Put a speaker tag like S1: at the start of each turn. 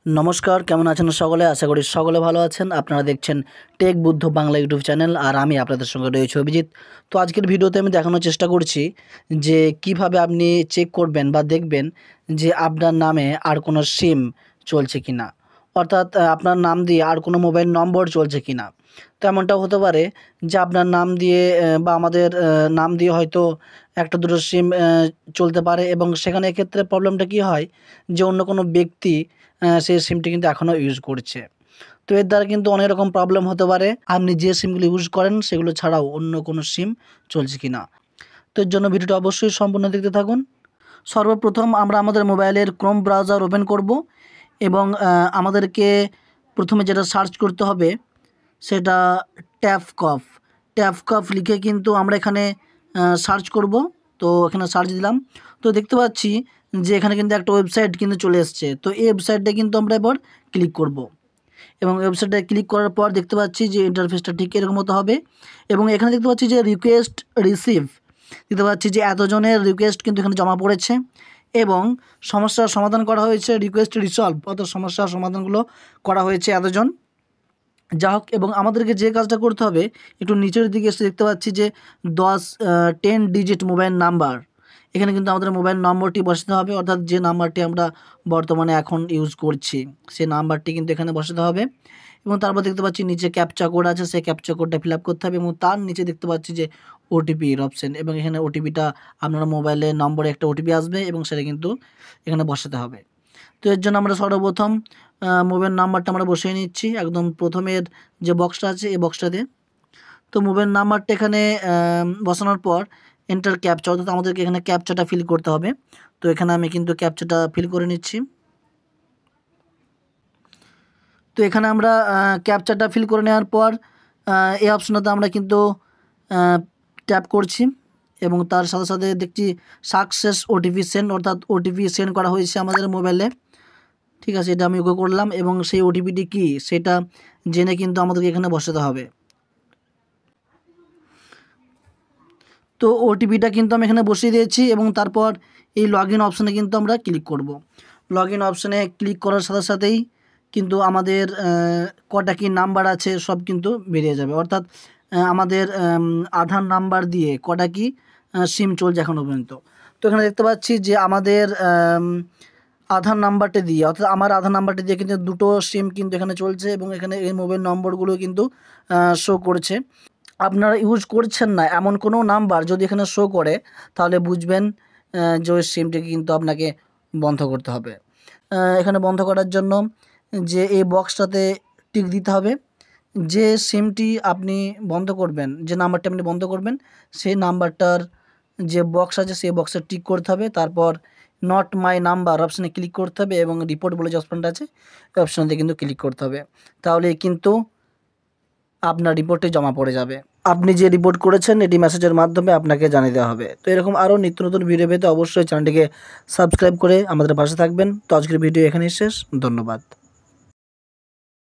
S1: नमस्कार केमन आছেন সকলে आशा करी सकले ভালো আছেন। আপনারা দেখছেন tech Buddha Bangla YouTube channel আর আমি আপনাদের সঙ্গে রয়েছি অভিজিৎ। তো আজকের ভিডিওতে আমি দেখানোর চেষ্টা করছি যে কিভাবে আপনি চেক করবেন বা দেখবেন যে আপনার নামে আর কোনো সিম চলছে কিনা, অর্থাৎ আপনার নাম দিয়ে আর কোনো মোবাইল নম্বর চলছে কিনা। তো এমনটাও হতে পারে যে আপনার নাম দিয়ে বা আমাদের নাম দিয়ে হয়তো একটা দুটো সিম চলতে পারে এবং সেখানে এক্ষেত্রে প্রবলেমটা কী হয় যে অন্য কোনো ব্যক্তি সেই সিমটি কিন্তু এখনও ইউজ করছে। তো এর দ্বারা কিন্তু অনেক রকম প্রবলেম হতে পারে আপনি যে সিমগুলো ইউজ করেন সেগুলো ছাড়াও অন্য কোনো সিম চলছে কিনা। তো এর জন্য ভিডিওটা অবশ্যই সম্পূর্ণ দেখতে থাকুন। সর্বপ্রথম আমরা আমাদের মোবাইলের ক্রোম ব্রাউজার ওপেন করব এবং আমাদেরকে প্রথমে যেটা সার্চ করতে হবে সেটা ট্যাপকফ লিখে কিন্তু আমরা এখানে সার্চ করব। তো এখানে সার্চ দিলাম, তো দেখতে পাচ্ছি যে এখানে কিন্তু একটা ওয়েবসাইট কিন্তু চলে এসছে। তো এই ওয়েবসাইটে কিন্তু আমরা এবার ক্লিক করব এবং ওয়েবসাইটে ক্লিক করার পর দেখতে পাচ্ছি যে ইন্টারফেসটা ঠিক এরকম মতো হবে এবং এখানে দেখতে পাচ্ছি যে রিকোয়েস্ট রিসিভ, দেখতে পাচ্ছি যে এতজনের রিকোয়েস্ট কিন্তু এখানে জমা পড়েছে এবং সমস্যার সমাধান করা হয়েছে রিকোয়েস্ট রিসলভ, অর্থাৎ সমস্যার সমাধানগুলো করা হয়েছে এতজন। যা হোক, এবং আমাদেরকে যে কাজটা করতে হবে একটু নিচের দিকে এসে দেখতে পাচ্ছি যে 10 ডিজিট মোবাইল নাম্বার, এখানে কিন্তু আমাদের মোবাইল নম্বরটি বসাতে হবে, অর্থাৎ যে নাম্বারটি আমরা বর্তমানে এখন ইউজ করছি সেই নাম্বারটি কিন্তু এখানে বসাতে হবে। এবং তারপর দেখতে পাচ্ছি নিচে ক্যাপচা কোড আছে, সেই ক্যাপচা কোডটা ফিল আপ করতে হবে এবং তার নিচে দেখতে পাচ্ছি যে ওটিপির অপশান, এবং এখানে ওটিপিটা আপনার মোবাইলে নম্বরে একটা ওটিপি আসবে এবং সেটা কিন্তু এখানে বসাতে হবে। তো এর জন্য আমরা সর্বপ্রথম মোবাইল নাম্বারটা আমরা বসিয়ে নিচ্ছি একদম প্রথমের যে বক্সটা আছে এই বক্সটাতে। তো মোবাইল নাম্বারটা এখানে বসানোর পর এন্টার ক্যাপচা, অর্থাৎ আমাদেরকে এখানে ক্যাপচাটা ফিল করতে হবে। তো এখানে আমি কিন্তু ক্যাপচাটা ফিল করে নিচ্ছি। তো এখানে আমরা ক্যাপচাটা ফিল করে নেওয়ার পর এই অপশনটাতে আমরা কিন্তু ট্যাপ করছি এবং তার সাথে সাথে দেখছি সাকসেস ওটিপি সেন্ড, অর্থাৎ ওটিপি সেন্ড করা হয়েছে আমাদের মোবাইলে। ঠিক আছে, এটা আমি ওকে করলাম এবং সেই ওটিপিটি কী সেটা জেনে কিন্তু আমাদেরকে এখানে বসাতে হবে। তো ওটিপিটা কিন্তু আমি এখানে বসিয়ে দিয়েছি এবং তারপর এই লগ ইন অপশানে কিন্তু আমরা ক্লিক করব। লগ ইন অপশানে ক্লিক করার সাথে সাথেই কিন্তু আমাদের কটা কি নাম্বার আছে সব কিন্তু বেরিয়ে যাবে, অর্থাৎ আমাদের আধার নাম্বার দিয়ে কটা কি সিম চলছে এখনও পর্যন্ত। তো এখানে দেখতে পাচ্ছি যে আমাদের আধার নাম্বারটা দিয়ে, অর্থাৎ আমার আধার নাম্বারটা দিয়ে কিন্তু দুটো সিম কিন্তু এখানে চলছে এবং এখানে এই মোবাইল নম্বরগুলো কিন্তু শো করছে। আপনারা ইউজ করছেন না এমন কোনো নাম্বার যদি এখানে শো করে তাহলে বুঝবেন যে ওই সিমটিকে কিন্তু আপনাকে বন্ধ করতে হবে। এখানে বন্ধ করার জন্য যে এই বক্সটাতে টিক দিতে হবে, যে সিমটি আপনি বন্ধ করবেন, যে নাম্বারটা আপনি বন্ধ করবেন সেই নাম্বারটার যে বক্স আছে সেই বক্সে টিক করতে হবে। তারপর নট মাই নাম্বার অপশানে ক্লিক করতে হবে এবং রিপোর্ট বলে যে অপশানটা আছে ওই অপশানতে কিন্তু ক্লিক করতে হবে, তাহলে কিন্তু আপনার রিপোর্টে জমা পড়ে যাবে। আপনি যে রিপোর্ট করেছেন এটি মেসেজের মাধ্যমে আপনাকে জানিয়ে দেওয়া হবে। তো এরকম আরও নিত্য নতুন ভিডিও পেতে অবশ্যই চ্যানেলটিকে সাবস্ক্রাইব করে আমাদের পাশে থাকবেন। তো আজকের ভিডিও এখানেই শেষ, ধন্যবাদ।